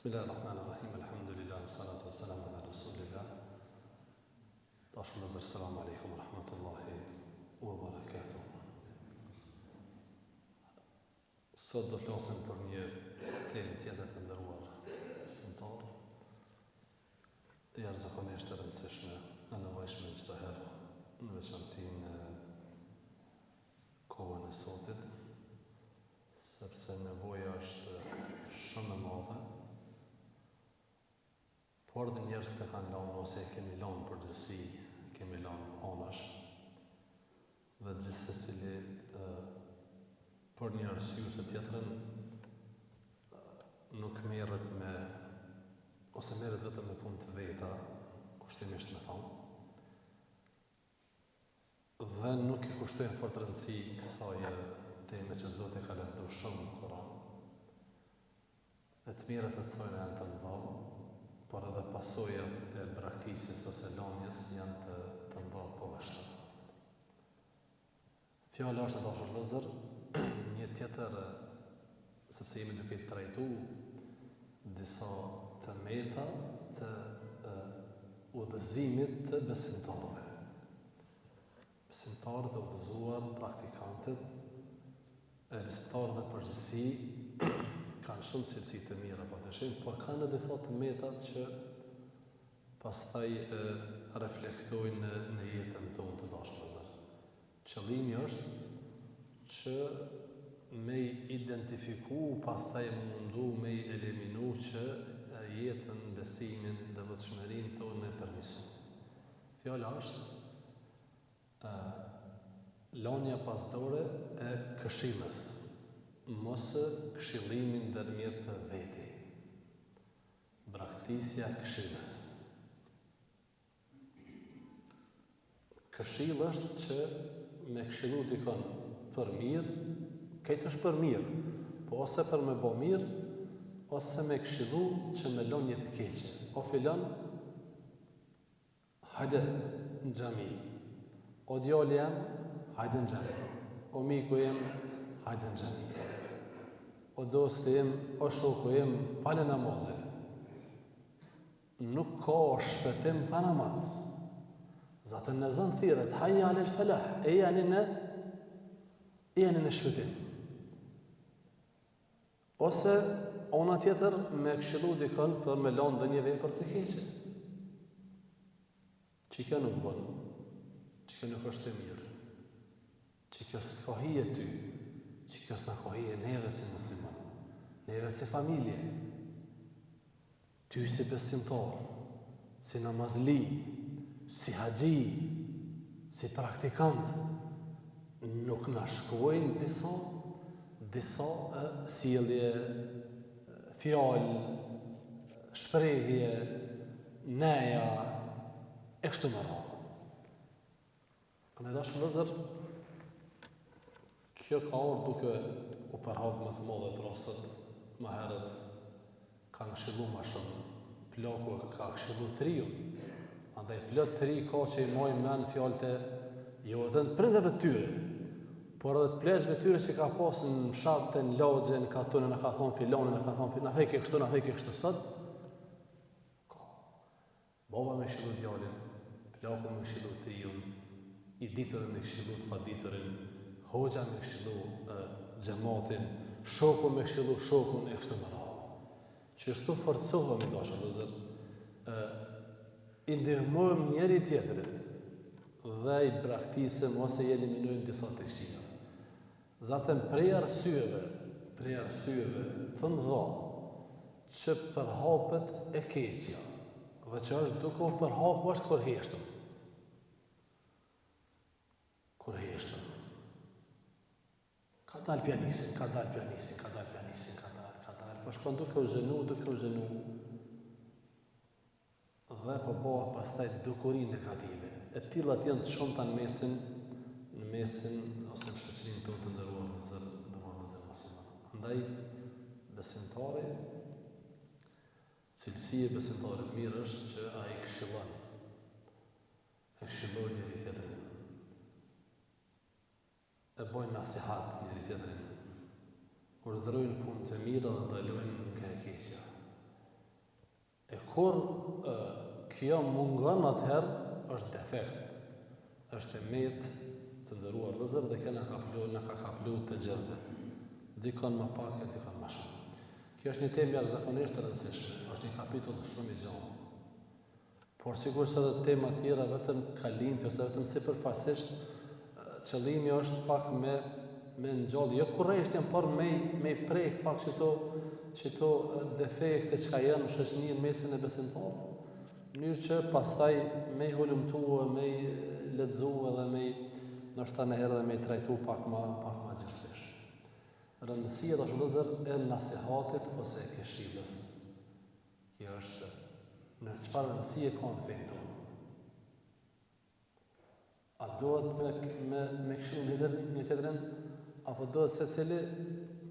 Bismillahirrahmanirrahim, alhamdulillah, salatu wa salamu ala rasulillah. Dashur vëllezër, selamu alaikum wa rahmatullahi wa barakatuh. Sot do të flasim për një temë tjetër të nderuar besimtar, jashtëzakonisht e rëndësishme, e nevojshme çdo herë, në veçanti në kohën e sotit, sepse nevoja është shumë e madhe. Por dhe njerëz të kanë lanë ose e kemi lanë përgjësi, kemi lanë anash, dhe gjithse cili për një arsye ose tjetrën nuk merret me, ose merret vetëm me punë të veta, kushtimisht me thonë, dhe nuk i kushtojnë fort rëndësi kësaj teme që Zoti ka lëvdu shumë në Kur'an. Dhe të mirët e të sojnë janë të mëdha, por edhe pasojat e braktisjes ose lanjes janë të mëdha poashtu. Fjala është, dashur vëllezër, një tjetër, sepse jemi duke të trajtu disa të meta të udhëzimit të besimtarëve. Besimtarët e udhëzuar, praktikantët, besimtarët e përgjithësi, kanë shumë cilësi të mira, padyshim, por kanë edhe disa të meta që pastaj reflektojnë në jetën tonë të dashur vëllezër. Qëllimi është që me identifiku, pastaj mundu me eliminu që jetën, besimin, devotshmërinë tonë me përmirësu. Fjala është lania pasdore e këshillës, mos këshillimin ndërmjet të veti. Braktisja e këshillës. Këshill është që me këshillu dikon për mirë, këtë është për mirë, po ose për me bo mirë, ose me këshillu që me lon një të keqe. O filan, hajde në xhami. O djali jam, hajde në xhami. O miku jam, hajde në xhami. O dosti im, o shoku im, falë namazin. Nuk ka shpëtim pa namaz. Zaten në zënë thiret, hajja alel felah, e janë në shpëtim. Ose ona tjetër me këshillu dikon për me lanë dhe një vepër të keqe. Që kjo nuk bën, që kjo nuk është e mirë, që kjo së ka hije ty, që kjo s'na ka hije neve si musliman, neve si familje, ty si besimtar, si namazli, si haxhi, si praktikant, nuk na shkojnë disa sjellje, fjalë, shprehje, neja, e kështu me radhë. Andaj dashur vëllezër, kjo ka orë duke u përhap më të madhe prosët, më herët kanë këshillu më shumë, plaku ka këshillu triu, andaj plot tri ka që i mojnë men fjalët e jo edhe në prindërve të tyre, por edhe të pleqëve të tyre që ka pasë në fshatë, në lagje, në katune, në ka thonë filonin, në ka thonë në thejke kështu sot, ka. Baba me këshillu djalin, plaku me këshillu triun, i diturin me këshillu të paditurin, hoxha me këshillu xhamatin, shoku me këshillu shokun e kështu me radhë. Që shtu forcohemi dashur vëllezër, i ndihmojmë njëri tjetrit dhe i braktisëm ose i eliminojmë disa të këqija. Zaten prej arsyeve të mëdha që përhapet e keqja dhe që është duke u përhapur është kurheshtëm. Ka dalë pianisin, po shkon duke u zënu. dhe po bëhet pastaj dukuri negative. E tilla janë të shumta në mesin ose në shoqërinë tonë të ndëruar në zër musliman. Andaj besimtari, cilësia e besimtarit mirë është që ai këshillon njëri tjetrin, e bojnë nasihat njëri tjetrin, urdhërojnë punë të mira dhe dalojnë nga e keqja. E kur kjo mungon atëherë është defekt, është emet të ndëruar vëllezër dhe kjo na ka kaplu të gjithëve. Dikon më pak e dikon më shumë. Kjo është një temë jashtëzakonisht e rëndësishme, është një kapitull shumë i gjatë. Por sigurisht edhe tema tjera vetëm kalimtë ose vetëm sipërfaqësisht qëllimi është pak me ngjallë, jo kurrështjen, por me prek pak çito defekte që janë në shoqërinë në mesin e besimtarëve. Në mënyrë që pastaj me hulumtuar, me lexuar dhe me ndoshta në herë dhe me trajtu pak më gjithësisht. Rëndësia të vëllezër e nasihatit ose e këshillës. Kjo është në çfarë rëndësie ka në fenë tonë. A dohet me këshillë një tjetrin, apo dohet secili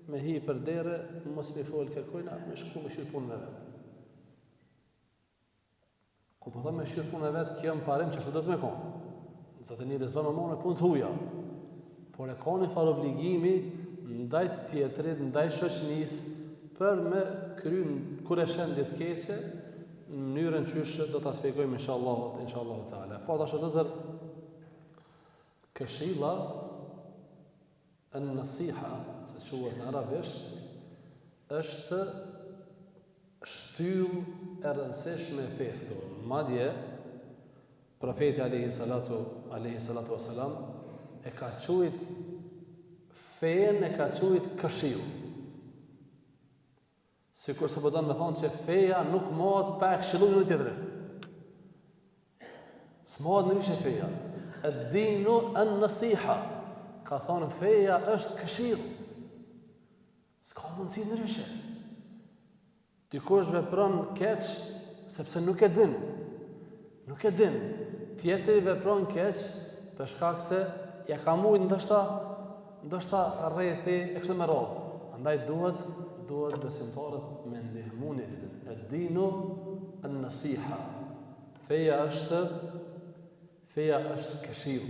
me hi për dere, mos me fol kërkojna, me shku me shirë punë me vetë. Ku po thëmë me shirë punë me vetë, kjo më parim që ashtu do të me konë. Nëse të një rezban me morë me punë të huja. Por e ka një farë obligimi ndaj tjetrit, ndaj shoqënisë, për me kryen kur e shen ditë keqe, në mënyrën qysh do ta shpjegojmë inshallah taala. Po tash vëllezër, këshilla an-nasiha, se quhet në arabisht, është shtyllë e rëndësishme e fesë tonë. Madje profeti alayhi salatu wasalam e ka quajt fenë, e ka quajt këshill. Sikur se po don me thonë që feja nuk mohet pa këshilluar një tjetrin. S'mohet ndryshe feja. Ad-dinu an-nasiha. Ka thonë feja është këshill. S'ka mundësi ndryshe. Dikush vepron keq sepse nuk e din. Nuk e din. Tjetri vepron keq për shkak se ja ka mujt ndoshta rrethi e kështu me radhë. Andaj duhet besimtarët me ndihmu një tjetrin. Ad-dinu an-nasiha. Feja është këshill.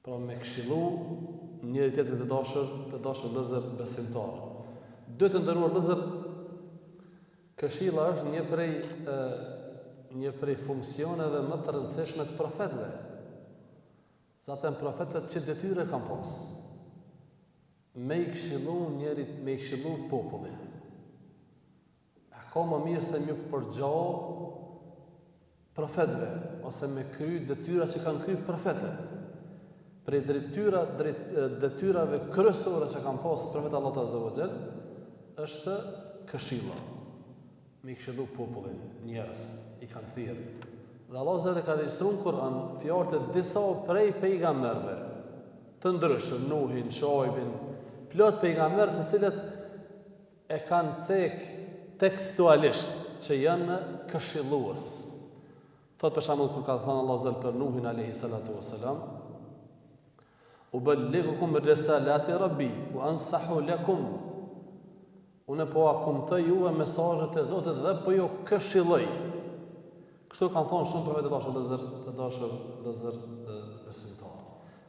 Pra me këshillu njëri tjetrin të dashur vëllezër besimtar. Duhet të nderuar vëllezër, këshilla është një prej funksioneve më të rëndësishme të profetëve. Zaten profetët që detyrë kanë pas. Me i këshillu popullin. A ka më mirë se një përgjau profetëve, ose me kry detyra që kanë kry profetët. Prej detyrave kryesore që kanë pas profeti Allahu Azza wa Jall është këshilla. Me këshillu popullin, njerëz i kanë thirrë. Dhe Allahu Azza wa Jall ka regjistruar në Kur'an fjalët e disa prej pejgamberëve të ndryshëm, Nuhin, Shoaibin, plot pejgamberë të cilët e kanë cek tekstualisht që janë këshillues. Thot për shembull kur ka thënë Allahu Azza wa Jall për Nuhin alayhi salatu wassalam, uballighukum risalati rabbi wa ansahu lakum. Unë po akumtoj juve mesazhet e Zotit dhe po ju këshilloj. Kështu kanë thonë shumë profetë të dashur vëllezër besimtar.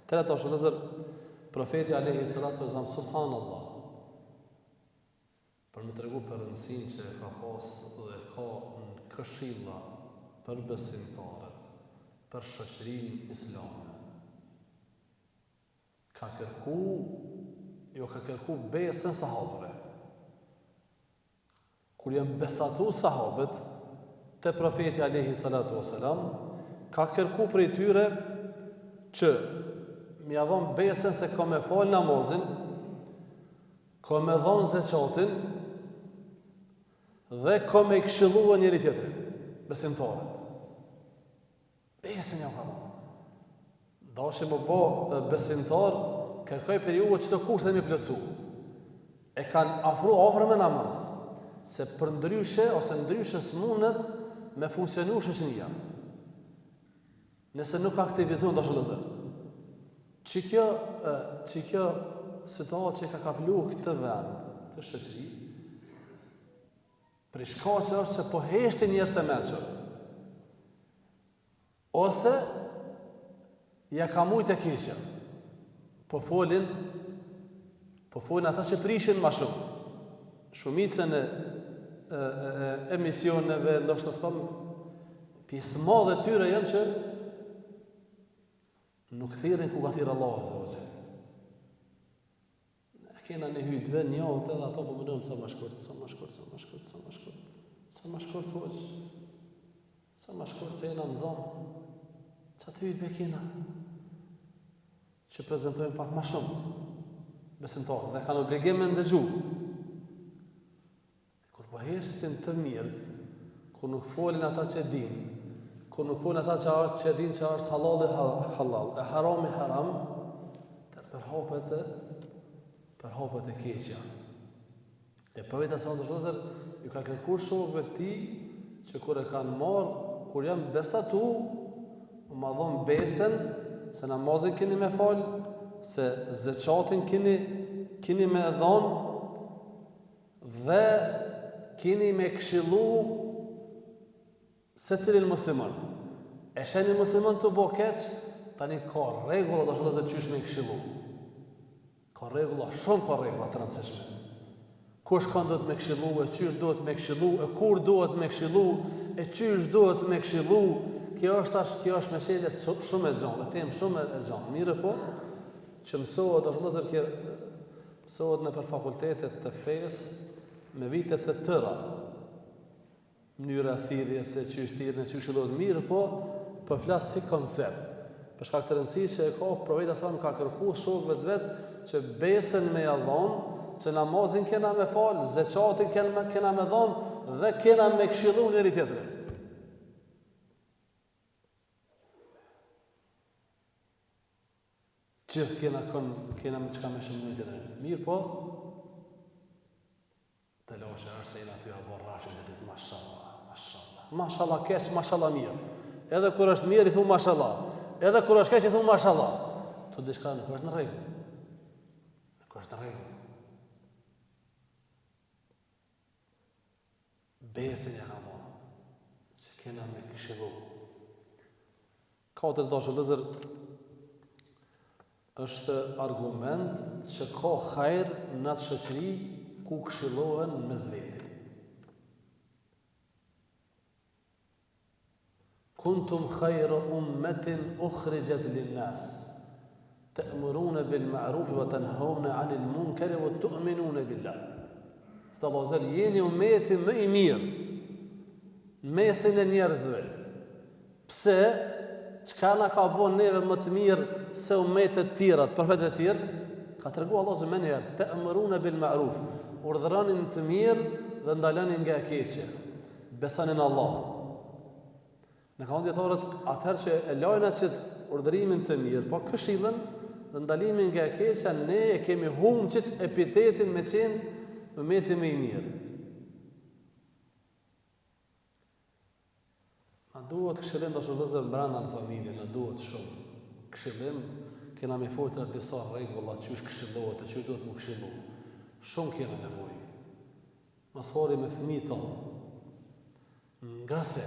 Të dashur vëllezër, profeti alayhi salatu wasallam subhanallah, për më tregu për rëndësinë që ka pas dhe ka në këshilla për besimtarët, për shoqërinë islame. Ka kërku besën sahabëve. Kur janë besatu sahabët te profeti alayhi salatu wasalam, ka kërku prej tyre që m'ia dhon besën se ka me fal namazin, ka me dhon zakatin dhe ka me këshillua njëri tjetrin, besimtarët. Besën ja ka dhon. Dashim më po besimtar, kërkoj për ju që të kushte me plotësu. E kanë afru afër me namaz, se për ndryshe s'mundet me funksionu shoqëria. Nëse nuk aktivizon dashur vëllezër. Që kjo situatë që ka kaplu këtë vend të shoqëri, për shkaqe është se po heshtin njerëz të mençur. Ose ja ka mujt e keqja. Po folin ata që prishin më shumë. Shumicën e emisioneve, ndoshta s'pam pjesë të madhe të tyre janë që nuk thirrin ku ka thirrë Allahu azza wa jalla. Kena në hyjtve një javë edhe ato po mendojmë sa më shkurt hoq. Sa më shkurt se jena në zonë. Sa të hyjtve kena që prezantojmë pak më shumë besimtarë dhe kanë obligim me ndëgju. Kur po heshtin të mirë, kur nuk folin ata që din, kur nuk folin ata që din që është halal e halal, e haram e haram, të përhapet e keqja. E profeti sallallahu alaihi wasallam ju ka kërkuar shokëve të tij që kur e kanë marrë, kur janë besatu, më dhon besën se namazin keni me fal, se zeqatin keni me dhon dhe keni me këshillu secilin musliman. E sheni musliman të bo keq, tani ka rregulla dashur të qysh me këshillu. Ka rregulla, shumë ka rregulla të rëndësishme. Kush kanë duhet me këshillu, e qysh duhet me këshillu, e kur duhet me këshillu, e qysh duhet me këshillu. Kjo është meselë shumë e gjatë, dhe temë shumë e gjatë. Mire po, që mësohet në për fakultetet të fesë me vitet të tëra. Mënyra thirrjes se qysh thirrën, qysh duhet mirë, po flas si koncept. Për shkak të rëndësisë që e ka profeti sa më ka kërkuar shokëve të vet që besën me Allahun, që namazin kena me fal, zeqatin kena me dhon dhe kena me këshillu njëri tjetrin. Gjithë kena me qka me shumë njëri tjetrin. Mirë po, të loshe është se jena aty a bo rafshin dhe ditë, mashallah keq, mashallah mirë. Edhe kur është mirë i thu mashallah, edhe kur është keq i thu mashallah. Tu diçka nuk është në rregull. Nuk është në rregull. Besën e ka dhënë, që kena me këshillu. Katër dashur vëllezër, është argument që ka hajër në atë shoqëri ku këshillohen mes veti. Kuntum khayra ummatin ukhrijat lin-nas ta'muruna bil ma'ruf wa tanhauna 'anil munkari wa tu'minuna billah. Të vazhë jeni ummeti më i mirë mesin e njerëzve. Pse? Çka na ka bën neve më të mirë se ummetet të tjera, profetëve të tjerë? Ka treguar Allahu subhanahu wa ta'ala, ta'muruna bil ma'ruf, urdhëronin të mirë dhe ndalonin nga e keqja. Besonin Allahun. Në kanë djetarët atëherë që e lajnë atë urdhërimin të mirë, po këshillën dhe ndalimin nga e keqja, ne e kemi humbur epitetin me qenë ummeti më i mirë. Na duhet këshillim dashur vëllezër brenda në familje, na duhet shumë. Këshillim, kena me folë të disa rregulla, çysh këshillohet, çysh duhet më këshillu. Shumë kena nevojë. Mos fori me fëmijët tonë. Nga se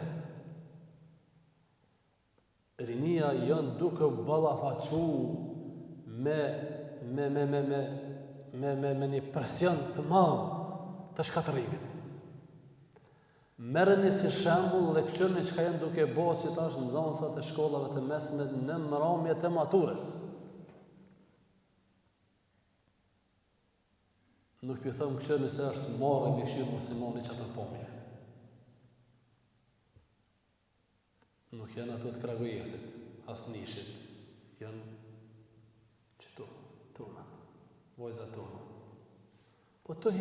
rinia janë duke ballafaqu me një presion të madh të shkatërimit. Merreni si shembull dhe këqyrni çka janë duke bëu që tash në nxënësat e shkollave të mesme në mbrëmjet e maturës. Nuk pi them këqyrni se është marrë me këshill muslimani çata pomje. Nuk janë ato të kragujesit, as të nishit. Janë qëto, tona, vojza tona. Po të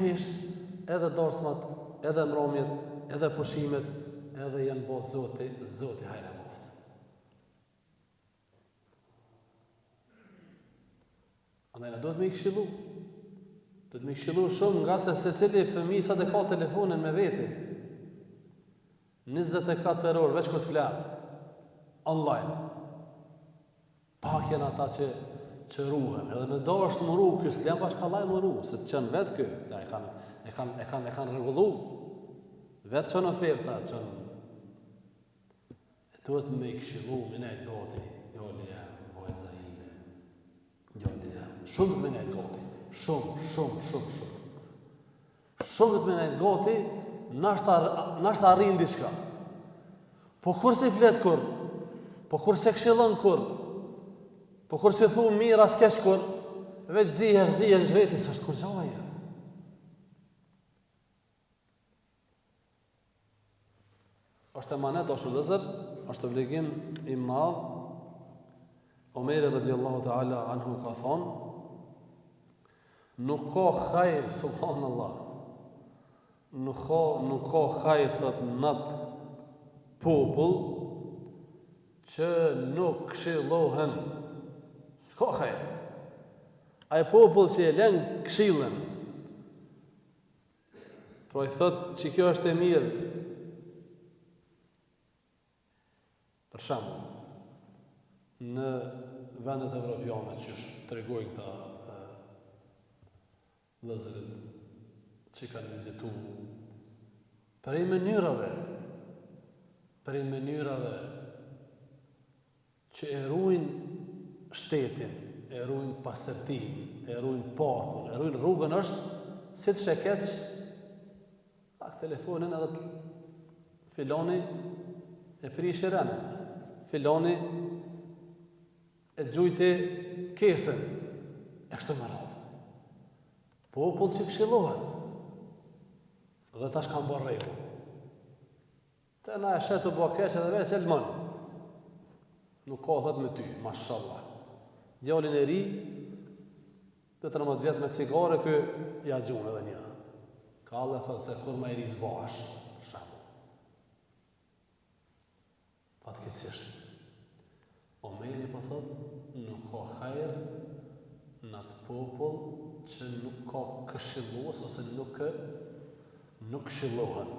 hesht, edhe dorsmat, edhe mbrëmjet, edhe pushimet, edhe janë bo Zoti hajra boft. Andaj na duhet me i këshillu. Do të më këshillu shumë nga se secili fëmijë sa të ka telefonin me vete. 24 orë veç kur të flan online. Pak janë ata që ruhen, edhe me do është më ruh, ky s'lem pas ka llaj më ruh, se të qenë vetë ky, e kanë rregullu. Vetë çon oferta, çon. Duhet me këshillu me nejt gati, jo le vajza ime. Jo le. Shumë me nejt gati. Shumë. Shumë me nejt gati, nashta arrin diçka. Po kur si flet kur? Po kur se këshillon kur? Po kur si thu mirë as keq kur? Vetë zihesh vetë s'është kur gjaja. Është emanet o shëllëzër, është obligim i madh. Omeri radiallahu ta'ala anhu ka thonë, nuk ka hajr, subhanallah, nuk ka hajr, thot, në atë popull që nuk këshillohen. S'ka hajr. Ai popull që e lën këshillën, pro i thot që kjo është e mirë. Për shembull, në vendet evropiane që tregojnë këta vëllezërit që kanë vizitu, prej mënyrave që e ruajnë shtetin, e ruajnë pastërtinë, e ruajnë parkun, e ruajnë rrugën është si të shekeq telefonin edhe filoni e prishi rënën. Filoni e gjujti kesën, e kështu me radhë. Popull që këshillohet, dhe tash kanë bërë rregull. Te na e shetë të bërë keq edhe veç elmon. Nuk ka thot me ty, mashallah. Djalin e ri, 13 vjet me cigare, kë ja gjunë edhe një. Ka dhe thot se kur ma i ri zbash, për shembull. Fatkeqësisht. Omeri po thot, nuk ka hajër në atë popull që nuk ka këshillues ose nuk këshillohen.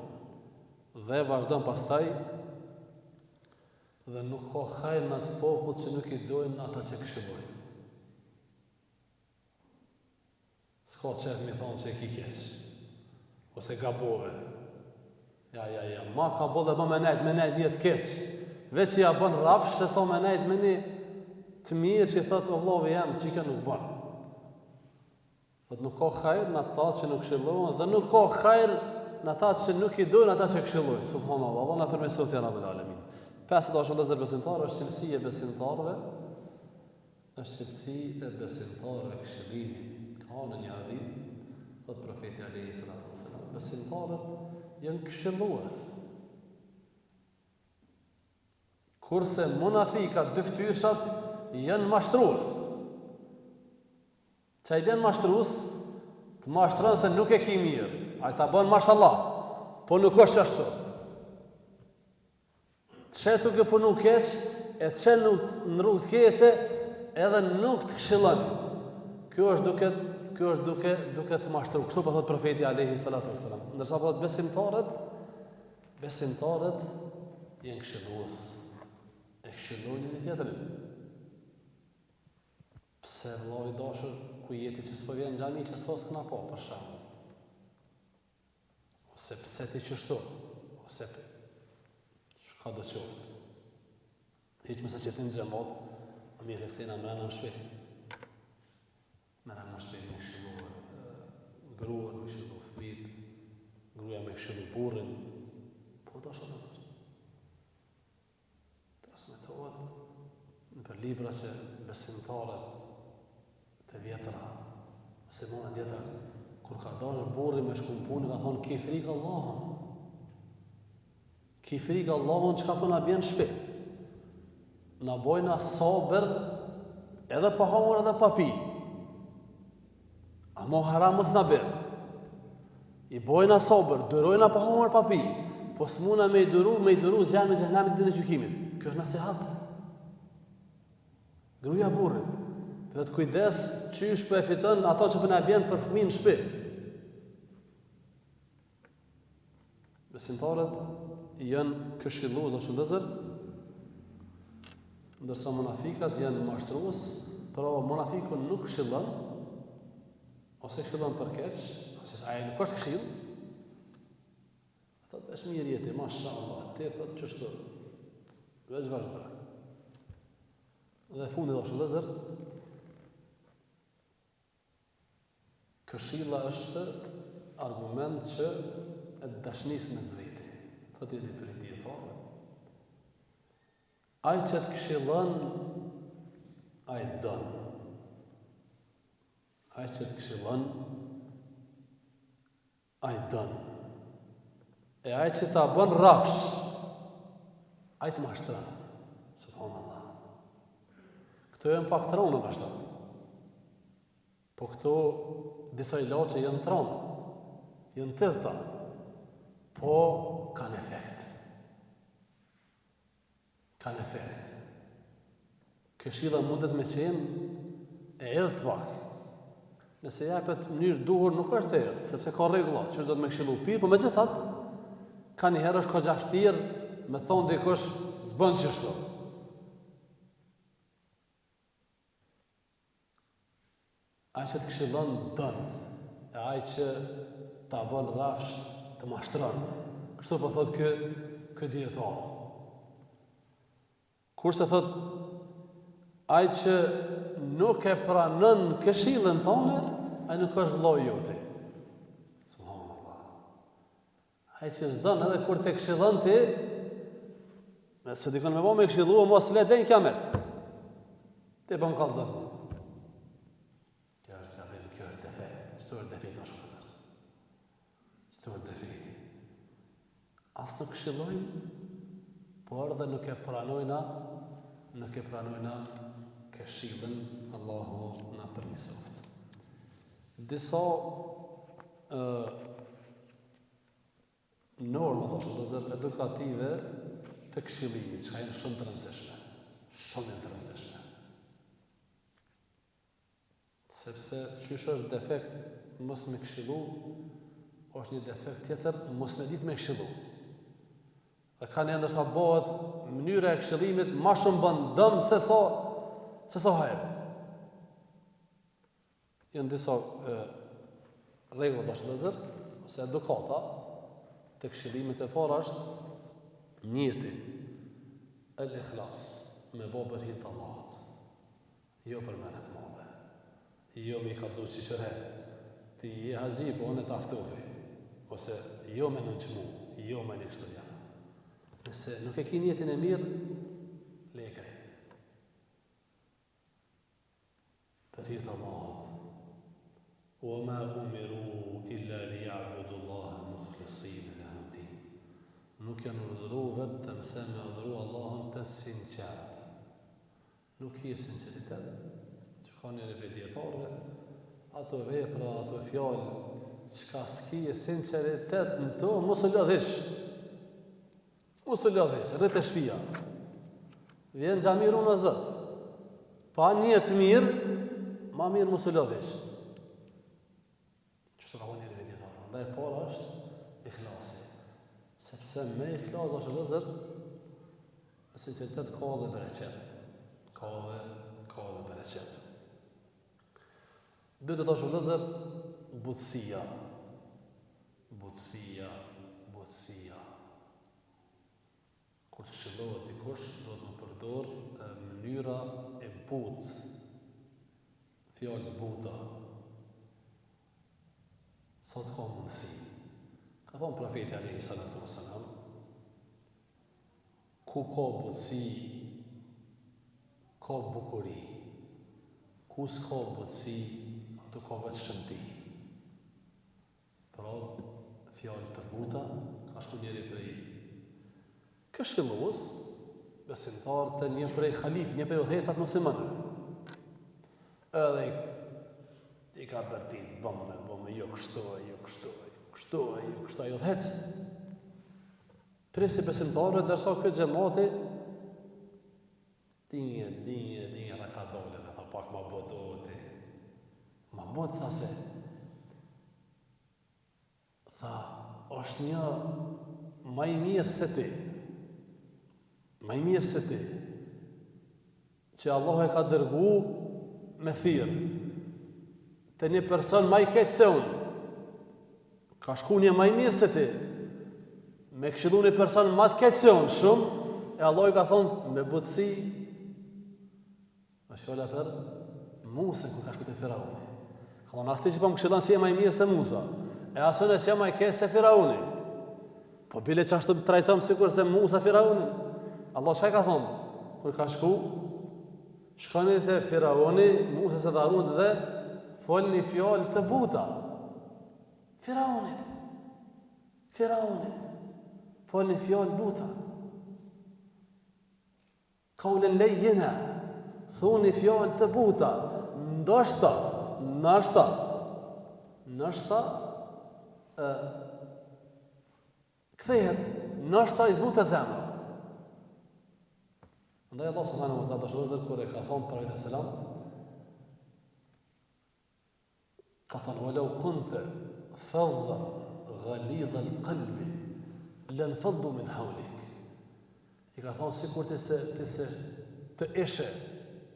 Dhe vazhdon pastaj, dhe nuk ka hajër në atë popull që nuk i dojnë ata që këshillojnë. S'ka qef mi thonë që e ki keq, ose gabove. Ja, ma ka bo dhe ma me nejt një të keq. Veç që ja bën rafsh, se sa me nejt me një të mirë që i thotë o vlovi jam, që i ka nuk bën. Thot nuk ka hajr në ata që nuk këshillohen, dhe nuk ka hajr në ata që nuk i dojnë ata që këshillojnë. Subhanallah, Allah na përmirësot ja Rabbul Alamin. Pesë do është lëzër besimtarë, është cilësi e besimtarëve, këshillimi. Ka në një hadith, thot profeti alayhi salatu wasalam, besimtarët janë këshillues. Kurse munafikat, dyftyshat, janë mashtrues. Që i janë mashtrues, të mashtron se nuk e ki mirë. A i ta bën mashallah, po nuk është ashtu. Të shetu ke punu keq, e të shetu në rrugë të keqe, edhe nuk të këshillon. Kjo është duke të mashtru. Kështu po thot profeti alayhi salatu wasalam. Ndërsa po thot besimtarët janë këshillues. E këshillojnë një tjetërin. Pse vëllai dashur, ku jeti që s'po vjen xhami që s'os këna po për shembull. Ose pse ti qështu, ose çka do qoftë. Hiq mëse që ti në xhamat, a mirë të këtina mrena në shpi. Mrena në shpi me këshillu gruan, me këshillu fëmijët, gruaja me këshillu burrin. Po dashur në zërë. Transmetohet në për libra që besimtarët të vjetra, muslimanët vjetra, kur ka dash burri me shku në punë, ka thonë ki frikë Allahun. Ki frikë Allahun që ka për na bjen shpi. Na bojna sabër edhe pa hamur edhe pa pi. A mo haram mos na bën. I bojna sabër, dërojna pa hamur pa pi. Po s'muna me i duru zjanë me xhehenamit ditën e gjykimit. Kjo është nasihat. Gruaja burrit. Dhe të kujdes qysh për e fiton ato që për na bjen për fëmijën në shtëpi. Besimtarët janë këshillues ose vëllezër, ndërsa munafikat janë mashtrues, por munafiku nuk këshillon ose këshillon për keq, ose ai nuk është këshill. Thotë është mirë jetë, mashallah, te thotë çështo. Veç vazhdo. Dhe fundi është vëllezër, këshilla është argument që e dashnisë me zveti. Thotë një për dietarë. Ai që të këshillon, ai don. Ai që të këshillon, ai don. E ai që ta bën rrafsh, ai të mashtron. Subhanallah. Këto janë pak trona ashtu. Po këto disa ilaçe janë trona. Janë tëdhta. Po kanë efekt. Kanë efekt. Këshilla mundet me qenë e edhe të pak. Nëse japet në mënyrë duhur nuk është e edhe, sepse ka rregulla, që do të më këshillu pirë, por megjithatë ka një herë është ka gjashtirë me thonë dikush s'bën çështo. Ai që të këshillon don, e ai që ta bën rrafsh të mashtron. Kështu po thotë ky dietar. Kurse thotë ai që nuk e pranon këshillën tonë, ai nuk është vëllai jote. Subhanallah. Ai që s'don edhe kur të këshillon ti, nëse dikon me me këshillu, mos le den kiamet. Ti bën kallëzën. Kjo është gabim, kjo është defekt. Çto është defekti është vëllazër? Çto është defekti? As nuk këshillojmë, por edhe nuk e pranojna këshillën, Allahu na përmirësoft. Disa norma vëllazër edukative të këshillimit, që janë shumë të rëndësishme. Shumë të rëndësishme. Sepse qysh është defekt mos me këshillu, është një defekt tjetër mos me ditë me këshillu. Dhe ka një ndërsa bëhet mënyra e këshillimit ma shumë bën dëm se sa hajër. Janë disa rregulla të vëllezër ose edukata të këshillimit. E para është niyeti, el-ikhlas, me bë për hir të Allahut. Jo për menet madhe. Jo me ka thotë çishre. Ti je haxhi, po unë taftofi. Ose jo me nënçmu, jo me nështria. Nëse nuk e ke niyetin e mirë, le e krejt. Për hir të Allahut. Wa ma umiru illa liya'budu Allaha mukhlisina lahu din. Nuk janë urdhëruar vetëm se me adhuru Allahun të sinqert. Nuk je sinqeritet. Ka njëri për djetarve, ato vepra, ato fjallë, qka s'ki e sinceritet në to, mos u lodhish. Mos u lodhish, rrit e shpia. Vjen xhamiru në zët. Pa njetë mirë, ma mirë mos u lodhish. Që ka njëri për djetarve? Ndaj para është ikhlasi. Sepse me ikhlas është vëllazër, sinceritet ka dhe bereqet. Ka dhe bereqet. Dhe të thashë vëllazër, butësia. Kur të shillohet dikush, do të më përdor mënyra e butë. Fjallë buta. Sa të ka mundësi. Ka thonë profeti alayhi salatu wassalam, ku ka butësi, ka bukuri. Ku s'ka butësi, ato ka vetë shëmti. Pra, fjallë të buta, ka shku njeri prej këshillues, besimtar të një prej khalif, një prej udhëhecat muslimanëve. Edhe i ka bërtit, bëmë, jo kështu, ajo udhëhec. Prej si besimtarëve, dërsa këtë gjemati, dinje, dhe ka dole, dhe tha pak ma botë, o ti. Ma botë, tha se. Tha, është një ma i mirë se ti. Ma i mirë se ti. Që Allah e ka dërgu me thirë. Të një person ma i keqë se unë. Ka shku një ma i mirë se ti. Me këshillu një person ma të keqë se unë shumë. E Allah i ka thonë me butësi. A shola për Musa kur ka shku te Firauni. Ka thonë asti që po më këshillon si e ma i mirë se Musa. E asën e si e ma i keqë se Firauni. Po bile që ashtu trajtëm sikur se Musa Firauni. Allah që ka thonë? Kur ka shku, shkoni te Firauni, Musa se dhe Harun dhe folë një fjallë të buta. Firaunit. Folë një fjallë buta. Kaulen lejjena. Thuni fjallë të buta. Ndoshta. Kthehet, ndoshta i zbutë zemra. Ndaj Allah subhanahu wa ta'ala dashurëzër kur e ka thonë për e selam, ka thonë walau kunte faddan ghalidha al-qalbi lan faddu min hawlik. I ka thonë sikur të ishe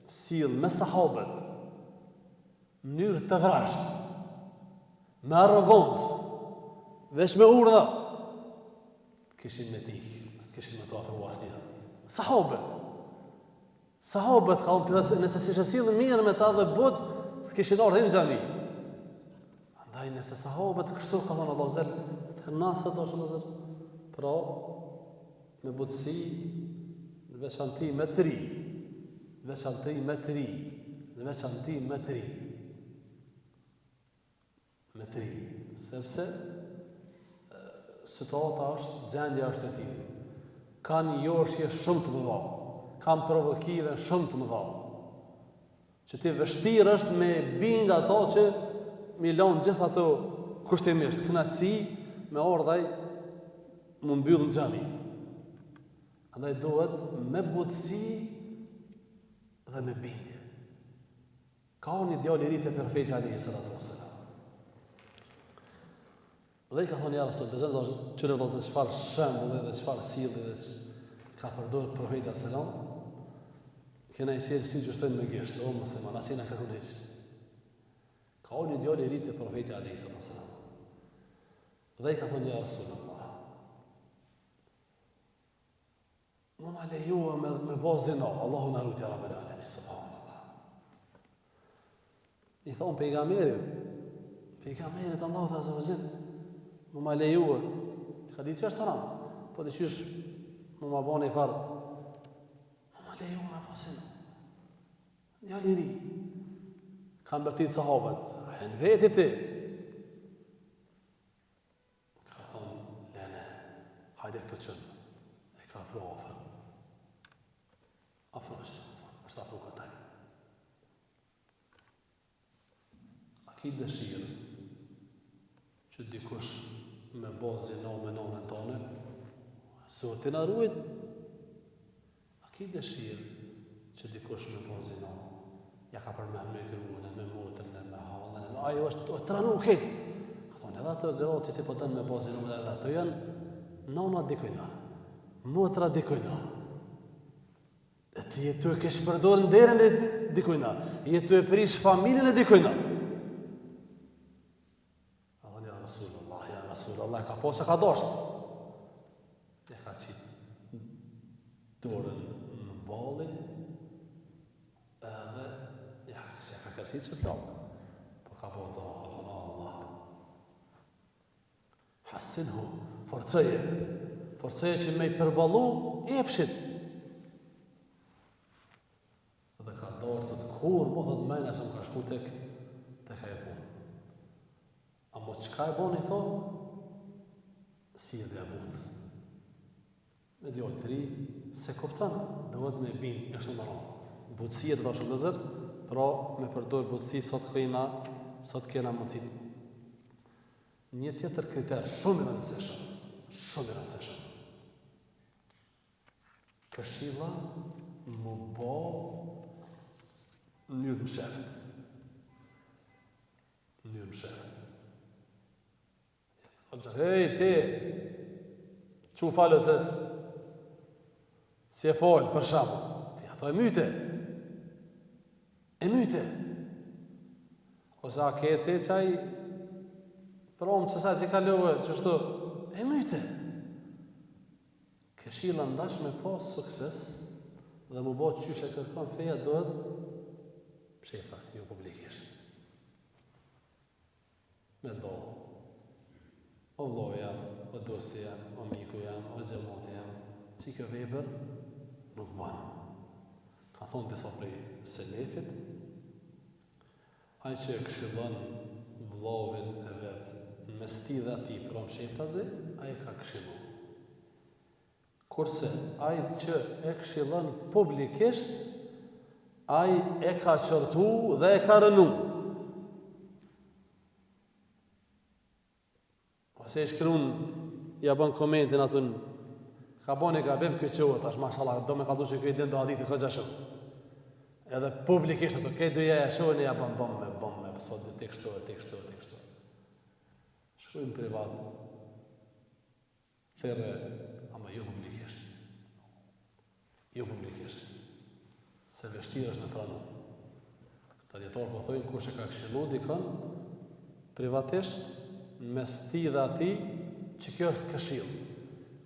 sill me sahabët në mënyrë të vrasht, me arrogancë, veç me urdhë, kishin me ti, kishin me të afërua asnjëherë. Sahabët ka unë nëse si shësillë mirë me ta dhe but, s'kishin ardhë në gjami. Andaj nëse sahabët kështu ka thonë Allah zërë, të nasë do shumë zërë, pra me butësi, në veçanti me tri, sepse situata është, gjendja është e tillë. Kanë joshje shumë të mëdha, kanë provokive shumë të mëdha. Që ti vështirë është me bind ato që mi lanë gjithë ato kushtimisht, kënaqësi me ardhaj më mbyllë në xhami. Andaj duhet me butësi dhe me bindje. Ka një djalë i ri te profeti alayhi salatu wasalam. Dhe i ka thonë ja Rasul, dhe qëre dhe çfarë shembull dhe çfarë sjellje dhe ka përdorur profeti sallam, kena i qelë si gjështën me gjesht, o musliman, asina ka kuneq. Ka një djalë i ri te profeti alayhi sallam. Dhe i ka thonë ja Rasulullah, më ma lejua me bo zina, Allahu na rutja Rabbel Alamin, subhanallah. I thonë pejgamberit Allahu azza wa jall, më ma lejua, ka ditë që është haram, po të qysh më ma bane i farë, më ma lejua me pasin. Djali ri, kanë bërtit sahabët, e në veti ti. Ka thonë, lene, hajde këtë qënë, e ka afro ofër. Afro është afro këtaj. A ki dëshirë, që dikush me bazë zina me nonën tonë, Zotin na ruajt. A ki dëshirë që dikush me bazë zina, ja ka përmend me gruën, me motrën, me hallën, ajo është tranu këtë. Ka thonë edhe ato gratë që ti po tën me bazë zina, edhe ato janë nona dikujna, motra dikujna. E ti jetu e kesh përdorë nderën e dikujna, jetu e prish familjen e dikujna. Allah ka posë ka dosht. E ka qitë dorën në balli, edhe ja, se ka kërsit që plakë. Po ka po të thonë Allah. Hasinhu, forceje që me i përbalu, epshit. Dhe ka dorë të kur, po dhe të mene, se më ka shku të ka e punë. A mo qka e boni, thonë? Si e dhe abut. Me djallë të ri, se kuptan, duhet me bin, e shumë më radhë. Butësia të da shumë nëzër, pra me përdojrë butësi, sot kena mundësit. Një tjetër kriter, shumë i rëndësishëm. Këshilla më bo në mënyrë të msheft. Në mënyrë msheft. Hej, ti, që falë se si e folë, për shamë. Ti ato e myte. E myte. Ose a kete qaj promë që sa që ka lëvë, që shtu, e myte. Këshilla ndash me pas sukses dhe më bo qyshe kërkon feja dohet pshefta si jo publikisht. Me do, o vloj jam, o dosti jam, o miku jam, o gjemoti jam, që kjo vepër nuk banë. Ka thonë disa prej selefit, ai që e këshillon vllovin e vetë mes ti dhe ati prom sheftazi, ai ka këshillu. Kurse ai që e këshillon publikisht, ai e ka qërtu dhe e ka rënu. Ose e shkruan, ja bën komentin atun, ka bën e gabim këtë qëvë, tash mashallah, do me ka du që këtë din do haditi këtë gjashëm. Edhe publikisht ato, këtë duja e shohën e ja bën me, pësot dhe të kështu. Shkujmë privat, thërë, ama jo publikisht. Jo publikisht. Se vështirë është me pranu. Këta djetarë po thojnë, kush e ka këshillu dikon, privatisht, mes ti dhe ati, që kjo është këshill.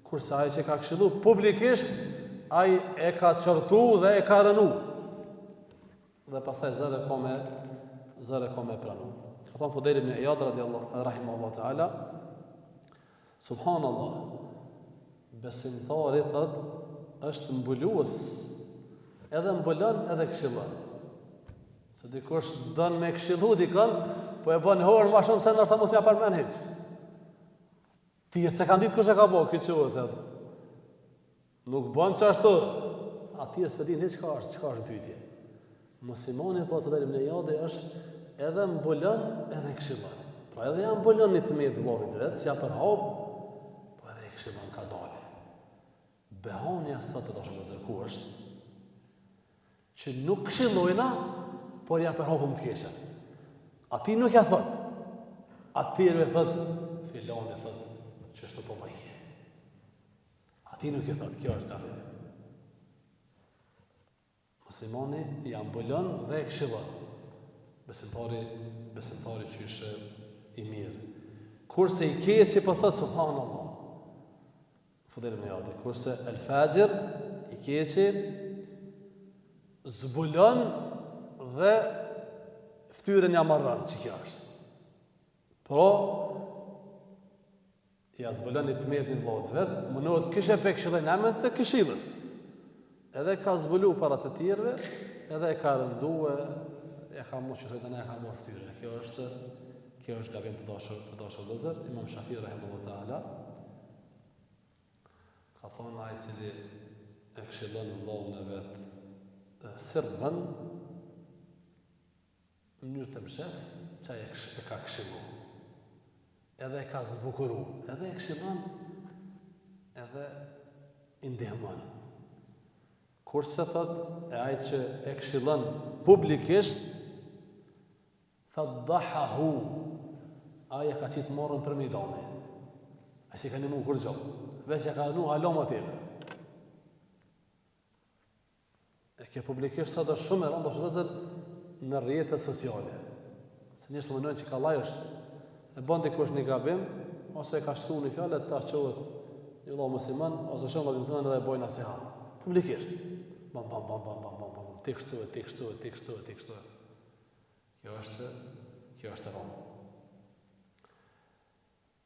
Kurse ai që ka këshillu publikisht, ai e ka qërtu dhe e ka rënu. Dhe pastaj zërë ko me pranu. Ka thonë Fudejl ibn Iyad rahimahullahu ta'ala, subhanallah, besimtari thot është mbulues, edhe mbulon edhe këshillon. Se dikush don me këshillu dikon, po e bën horë më shumë se ndoshta mos m'ia përmend hiç. Ti se kanë ditë kush e ka bëu këtë çuhet atë. Nuk bën çashtu. Aty s'e din hiç çka është pyetje. Muslimani po të dalim në jade është edhe mbulon edhe këshillon. Pra edhe ja mbulon një të me të vllovit vet, si ja për hap, po edhe e këshillon ka dalë. Behania sa të dashur të zërku është që nuk këshillojna, por ja për hapëm të keqen. Ati nuk ja thot. Atyre thot, filoni thot, që shtu po majke. Ati nuk ja thot, kjo është gabim. Muslimani ja mbulon dhe e këshillon. Besimtari që ishe i mirë. Kurse i keqi po thot, subhanallah. Fudelim në jade. Kurse el fajr, i keqi, zbulon dhe ftyrën ja marran, që kjo është. Pro, ja zbulon i të metë një vlot vetë, mënohet këshe pe këshillën emet të këshillës. Edhe ka zbulu para të tjerve, edhe e ka rënduë, e ka mu që sojtë e ka mu ftyrën. Kjo është gabim të dashur lëzër. Imam Shafi rahimahullahu ta'ala ka thonë ai cili e këshillon vllahun e vetë sirrën në mënyrë të msheft, që e ka këshillu. Edhe e ka zbukuru, edhe e këshillon, edhe i ndihmon. Kurse thot, e ai që e këshillon publikisht, thot dahahu, ai e ka qitë morën për midani. Ai si ka një mu kur gjo, veç e ka nu halom atyre. E ke publikisht thot është shumë e rëndë, është vëzër në rrjetet sociale. Se njështë më mënojnë që ka laj është, e bën dikush një gabim, ose e ka shtu një fjallet, ta shqohet një vëllau musliman, ose shumë vëzim musliman edhe e bojnë nasihat. Publikisht. Bam. Ti kështu. Kjo është e rëndë.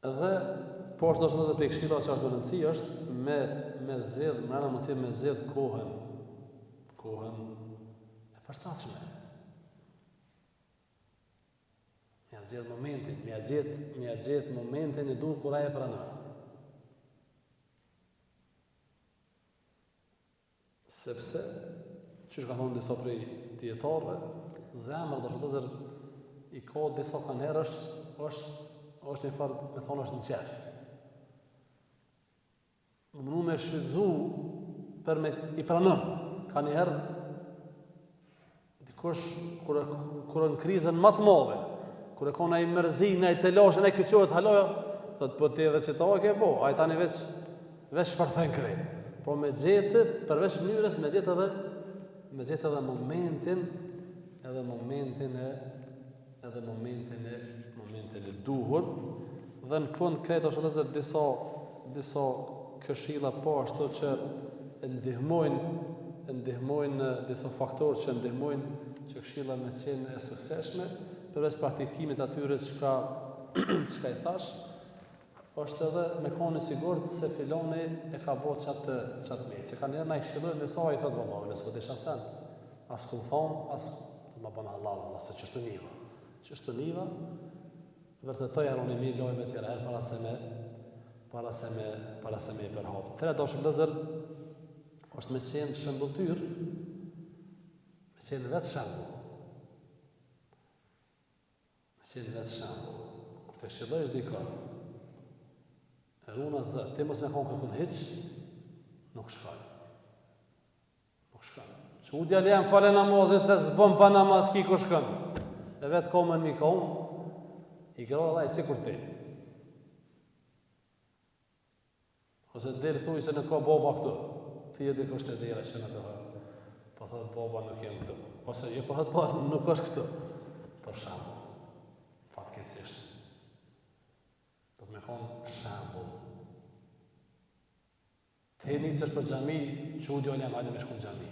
Edhe, po është nështë nëzë për i këshilla që është më rëndësi, është me zedh, më rëna mundësi me zedh kohën e përshtatshme. Mja zedh momentin, mja gjetë momentin e dur kura e pranon. Sepse, që ka thonë disa prej djetarëve, zemër do shëtëzër i ka disa kanherë është një farë, me thonë është në qef. Në mënu me shfridzu për me i pranëm. Ka njëherë Dikush, kur në krizën më të madhe, kur e ka ai mërzi, ai telashe, ai kyçohet haloja, thot po ti edhe çetove ke bo, ai tani veç shpërthen krejt. Po me gjetë, përveç mënyrës, me gjetë edhe momentin e duhur, dhe në fund krejt është vëllezër disa këshilla po ashtu që ndihmojnë disa faktorë që ndihmojnë që këshilla me qenë e suksesshme, përveç praktikimit atyre çka i thash, është edhe me qenë i sigurt se filoni e ka bërë çatë mirë. Që kanë na i këshillojnë me sa i thotë vallai, nëse po desha sen. As kum thon, as më bën Allah, as ç'është niva. Ç'është niva? Vërtetoj aroni mirë lojme tjera herë para se me i përhap. Tre dashur vëllezër është me qenë shembulltyr, me qenë vetë shembull. Kur të këshillojsh dikon, e runa zë, ti mos me konë kërkun hiq, nuk shkon. Që u djali jam fale namazin se zbën pa namaz ki ku shkon. E vetë komën mi konë, i gra dhe i si kur ti. Ose delë thuj se në ka baba këtu. Ti e dikush të dira që në të hërë. Po thëtë baba nuk jem këtu. Ose jo po thëtë baba nuk është këtu. Për shambull. Fatkeqësisht. Do të me konë shambull. Ti nisësh për xhami, që u djali jam hajde me shku në xhami.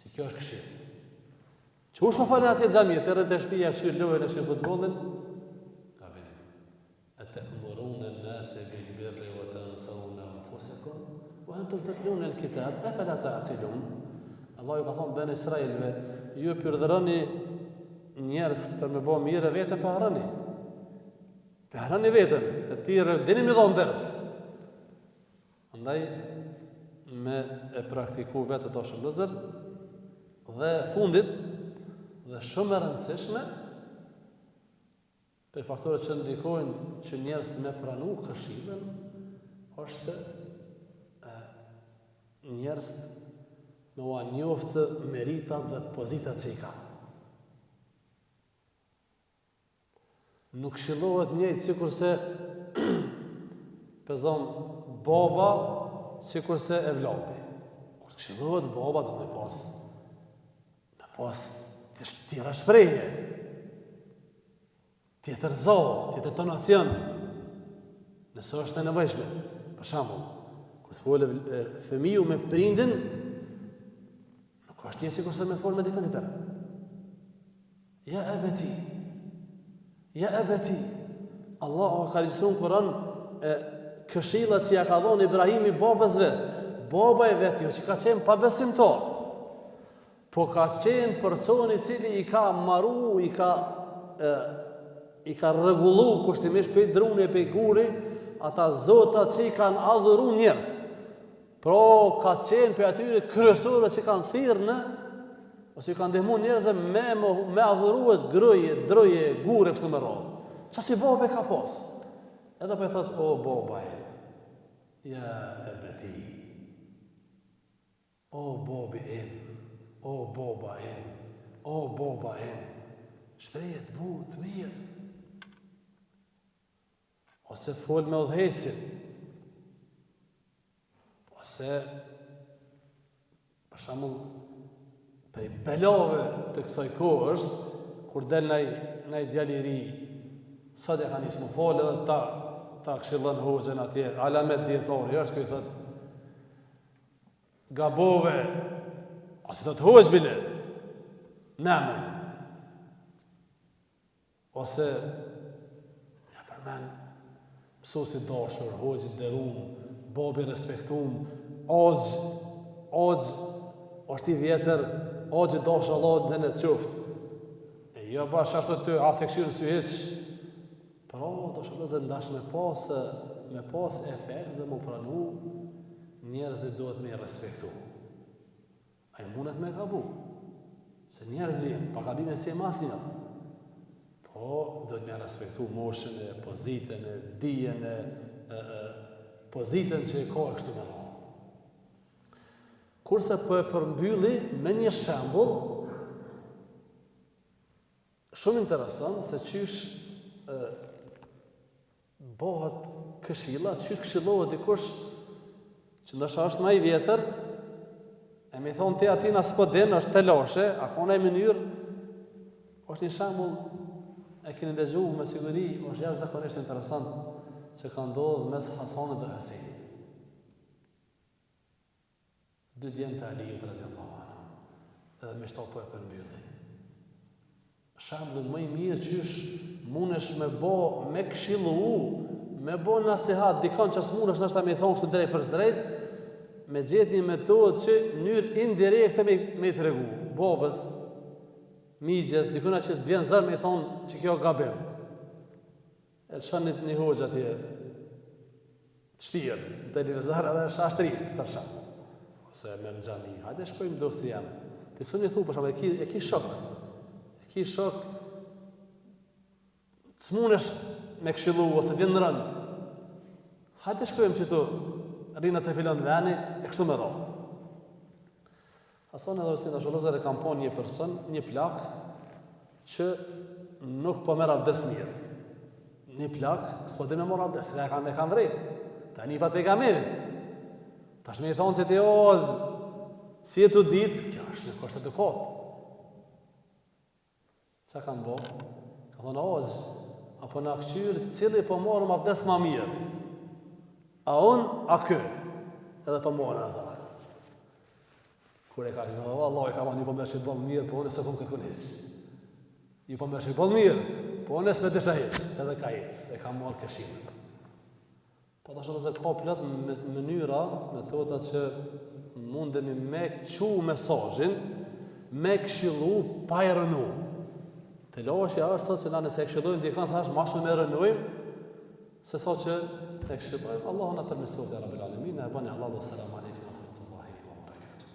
Që kjo është këshill. Që u shko falen atje xhami, të rrët e shtëpia këshir lojën e këshir futbollin, أتأمرون الناس بالبر وتنسون أنفسكم وأنتم تتلون الكتاب أفلا تعقلون. Allah ju ka thonë ben Israelve, ju pyrdhëroni njerëz për me bo mirë vetën për harëni. Për harëni vetën, e tjere dini me dhonë dërës. Andaj, me e praktiku vetë të shumë lëzër, dhe fundit, dhe shumë e rëndësishme, për faktorët që ndikojnë që njerëz me pranu këshillën, është njerëz me ua njoftë meritat dhe pozitat që i ka. Nuk këshillohet njëjtë sikurse pëzon baba sikurse evladi. Kur këshillohet baba do me pas tjera shprehje, tjetër zohë, tjetër tonacion, nëse është e nevojshme. Për shembull, kur të folë fëmiju me prindin, nuk është njëtë sikur se me folë me dikën tjetër. Ja ebeti, Allah ka regjistru në Kur'an këshillat që ja ka dhonë Ibrahimi babës vetë. Baba e vetë, jo që ka qenë pabesimtar, po ka qenë personi cili i ka maru, i ka rregullu kushtimisht për druni e për guri, ata zotat që i kanë adhuru njerëz. Pro ka qenë për atyre kryesore që kanë thirrë ose i kanë ndihmu njerëzve me adhuruet groje, droje, gure, kështu me radhë. Qa si babe ka pas? Edhe për thëtë, o baba e, ja ebeti, o babi em, o baba em, o baba em, shprehet but mirë. Ose fol me udhëheqin. Ose për shembull prej belave të kësaj kohë është kur del ndaj djalë i ri, sa dhe ka nisë më falë edhe ta këshillon hoxhën atje, alamet dietori, është kjo i thot gabove, ose thot hoxh bile, namen. Ose ja përmen mësuesi dashur, hoxh i nderuar, babi respektuar, Oxh është i vjetër, Oxh i dashur Allah në xhenet qoftë. E jo bash ashtu ty, as e këshirë sy hiç. Pra, do shëllëzë ndash me pas efekt dhe më pranu, njerëzit duhet me respektu. A i mundet me gabu. Se njerëzit, pa gabime si e masnja. Po, duhet me respektu moshën e pozitën e dijen e pozitën që i ka e kështu me radhë. Kurse po e përmbylli me një shembull Shumë interesant se qysh bëhet këshilla, qysh këshillohet dikush që ndoshta është më i vjetër, e mi thonë ti atina s'po din, është telashe, a ka në mënyrë, është një shembull e keni dëgjuar me siguri, është jashtëzakonisht interesant që ka ndodhur mes Hasanit dhe Husejnit. Dy djemë të Aliut radhiyallahu anhu, edhe me shto po e përmbylli. Shembull më i mirë qysh mundesh me këshillu, me bo nasihat dikon që s'mundesh nështë ta me thonë kështu drejt për drejt, me gjetë një metodë që në mënyrë indirekte me i tregu, babës, migjes, dikuna që të vjen zërë me i thonë që kjo gabim. E të shën një hoxha atje të shtirë, të një zërë edhe shashtrisë, për shumë. Ose me në gjami, hajde shkojmë dosti jam. Të su një thu, për shumë, e ki shok. E ki shok, të s'munesh me këshillu, ose vjen në rënë. Hajde shkojmë që tu, rinat e filon veni, e kështu me rohë. Hasan edhe Husejni Ashurozër e kam po një person, një plak, që nuk po merr abdes mirë. Një plak, s'po dhe me mor abdes, dhe e kam vrejt. Ta një pat pejgamberit. Tash me i thonë që ti ozë, si e të ditë, kjo është në kështë të kotë. Qa kanë bo? Ka thonë ozë, apo në këqyrë, cili po morëm abdes ma mirë. A unë, a kë. Edhe po morën edhe. Kur e ka thënë, Allah e ka thonë, ju po mërë që bëllë mirë, po unë e se kom kërkun hiç. Ju po mërë që bëllë mirë, po unë e s'me desha hiç, edhe ka hiç, e ka marrë këshillën. Po të shumë të ka plot në mënyra, metoda që mundemi me qu mesazhin, me këshillu pa e rënu. Të lashja është sot që na nëse e këshillojmë dikën thash, ma shumë e rënujmë, se sot që e këshillojmë. Allahu na përmirësoj te Rabbil Alamin, na e bani halal. Selamun alejkum wa rahmatullahi wa barakatuh.